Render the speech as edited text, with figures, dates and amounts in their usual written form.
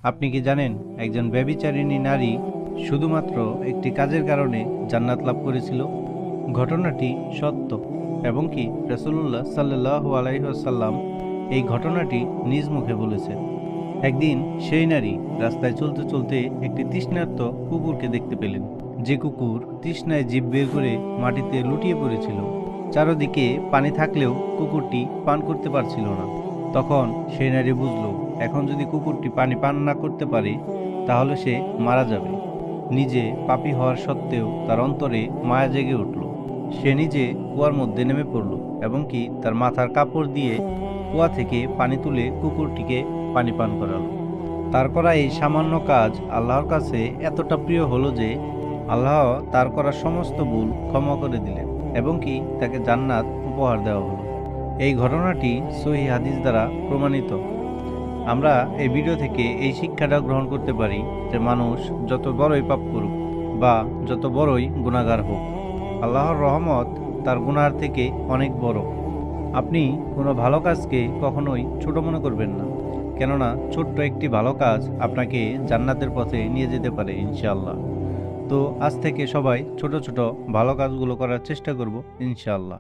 আপনি কি জানেন একজন ব্যভিচারিণী নারী শুধুমাত্র একটি কাজের কারণে জান্নাত লাভ করেছিল? ঘটনাটি সত্য এবং কি রাসূলুল্লাহ সাল্লাল্লাহু আলাইহি ওয়াসাল্লাম এই ঘটনাটি নিজ মুখে বলেছেন। একদিন সেই নারী রাস্তায় চলতে চলতে একটি তৃষ্ণার্ত কুকুরকে দেখতে পেলেন, যে কুকুর তৃষ্ণায় জিভ বের করে মাটিতে লুটিয়ে পড়েছিল। চারদিকে পানি থাকলেও কুকুরটি পান করতে পারছিল না। তখন সেই নারী বুঝল, এখন যদি কুকুরটি পানি পান না করতে পারে তাহলে সে মারা যাবে। নিজে পাপী হওয়ার সত্ত্বেও তার অন্তরে মায়া জেগে উঠল। সে নিজে কুয়ার মধ্যে নেমে পড়ল এবং কি তার মাথার কাপড় দিয়ে কুয়া থেকে পানি তুলে কুকুরটিকে পানি পান করালো। তার করা এই সামান্য কাজ আল্লাহর কাছে এতটা প্রিয় হলো যে আল্লাহ তার করা সমস্ত ভুল ক্ষমা করে দিলেন এবং কি তাকে জান্নাত উপহার দেওয়া হলো। এই ঘটনাটি সহিহ হাদিস দ্বারা প্রমাণিত। আমরা এই ভিডিও থেকে এই শিক্ষাটা গ্রহণ করতে পারি যে মানুষ যত বড়ই পাপ করুক বা যত বড়ই গুনাহগার হোক, আল্লাহর রহমত তার গুনার থেকে অনেক বড়। আপনি কোনো ভালো কাজকে কখনোই ছোট মনে করবেন না, কেননা ছোট্ট একটি ভালো কাজ আপনাকে জান্নাতের পথে নিয়ে যেতে পারে ইনশাআল্লাহ। তো আজ থেকে সবাই ছোট ছোট ভালো কাজগুলো করার চেষ্টা করব ইনশাআল্লাহ।